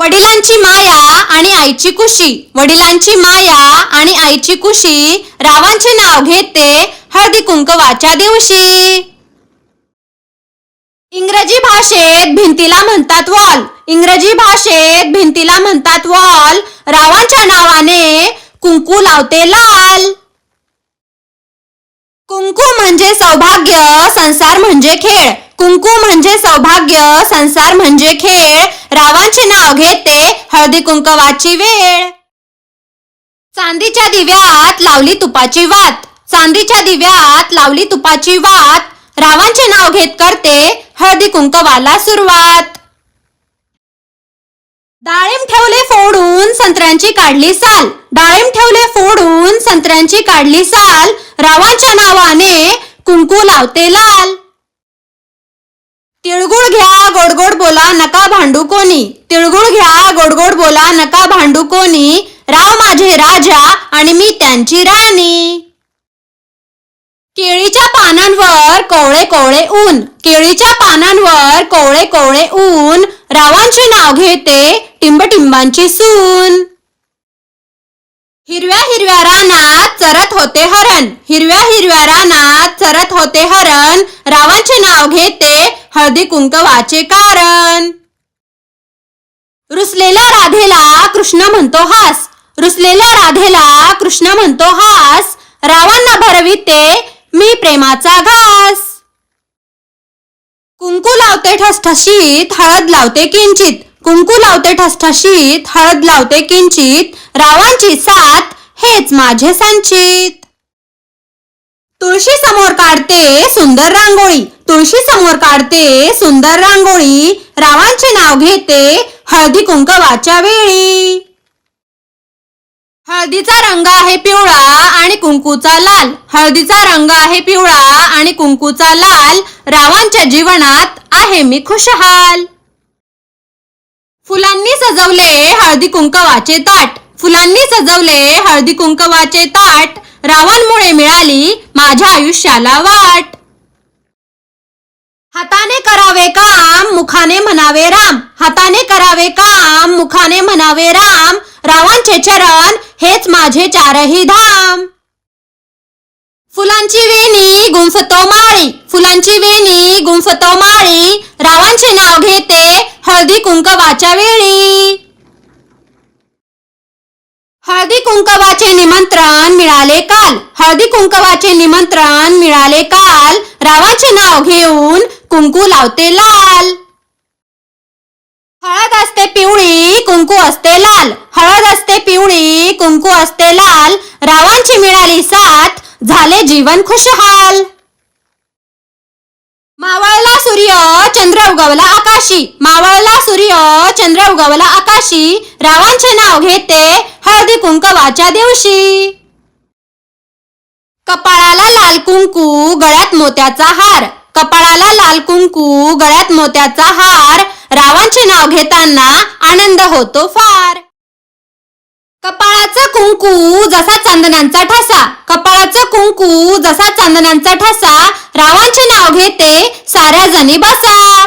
वडिलांची माया आणि आईची कुशी, वडिलांची माया आणि आईची कुशी, रावांचे नाव घेते हळदी कुंकवाच्या दिवशी. इंग्रजी भाषेत भिंतीला म्हणतात वॉल, इंग्रजी भाषेत भिंतीला म्हणतात वॉल, रावांच्या नावाने कुंकू लावते लाल. कुंकू म्हणजे सौभाग्य, संसार म्हणजे खेळ, कुंकू म्हणजे सौभाग्य, संसार म्हणजे खेळ, रावांचे नाव घेते हळदी कुंकवाची वेळ. चांदीच्या दिव्यात लावली तुपाची वात, चांदीच्या दिव्यात लावली तुपाची वात, रावांचे नाव घेत करते हळदी कुंकवाला सुरुवात. डाळिंब ठेवले फोडून संत्र्यांची काढली साल, डाळिंब ठेवले फोडून संत्र्यांची काढली साल, रावांच्या नावाने कुंकू लावते लाल. तिळगुळ घ्या गोड गोड बोला नका भांडू कोणी, तिळगुळ घ्या गोड गोड बोला नका भांडू कोणी, राव माझे राजा आणि मी त्यांची राणी. केळीच्या पानांवर कोवळे कोवळे ऊन, केळीच्या पानांवर कोवळे कोवळे ऊन, रावांचे नाव घेते टिंबटिंबांची सून. हिरव्या हिरव्या रानात चरत होते हरण, हिरव्या हिरव्या रानात चरत होते हरण, रावांचे नाव घेते हळदी कुंकवाचे कारण. रुसलेल्या राधेला कृष्ण म्हणतो हास, रुसलेल्या राधेला कृष्ण म्हणतो हास, रावांना भरविते मी प्रेमाचा घास. कुंकू लावते ठसठशीत हळद लावते किंचित, कुंकू लावते ठसठशीत हळद लावते किंचित, रावांची साथ हेच माझे संचित. तुळशी समोर काढते सुंदर रांगोळी, तुळशी समोर काढते सुंदर रांगोळी, रावांचे नाव घेते हळदी कुंकवाच्या वेळी. हळदीचा रंग आहे पिवळा आणि कुंकूचा लाल, हळदीचा रंग आहे पिवळा आणि कुंकूचा लाल, रावांच्या जीवनात आहे मी खुशहाल. फुलांनी सजवले हळदी कुंकवाचे ताट, फुलांनी सजवले हळदी कुंकवाचे ताट, रावांमुळे मिळाली माझ्या आयुष्याला वाट. हाताने करावे काम मुखाने म्हणावे राम, हाताने करावे काम मुखाने म्हणावे राम, रावांचे चरण हेच माझे चारही धाम. फुलांची वेणी गुंफतो माळी, फुलांची वेणी गुंफतो माळी, रावांचे नाव घेते हळदी कुंकवाच्या वेळी. हळदी कुंकवाचे निमंत्रण मिळाले काल, हळदी कुंकवाचे निमंत्रण मिळाले काल, रावांचे नाव घेऊन कुंकू लावते लाल. हळद असते पिवळी कुंकू असते लाल, हळद असते पिवळी कुंकू असते लाल, रावांची मिळाली साथ झाले जीवन खुशहाल. मावळला सूर्य चंद्र उगवला आकाशी, मावळला सूर्य चंद्र उगवला आकाशी, रावांचे नाव घेते हळदी कुंकवाच्या दिवशी. कपाळाला लाल कुंकू गळ्यात मोत्याचा हार, कपाळाला लाल कुंकू गळ्यात मोत्याचा हार, रावांचे नाव घेताना आनंद होतो फार. कपाळाचं कुंकू जसा चांदण्यांचा ठसा, कपाळाचं कुंकू जसा चांदण्यांचा ठसा, रावांचे नाव घेते साऱ्या जणी बसा.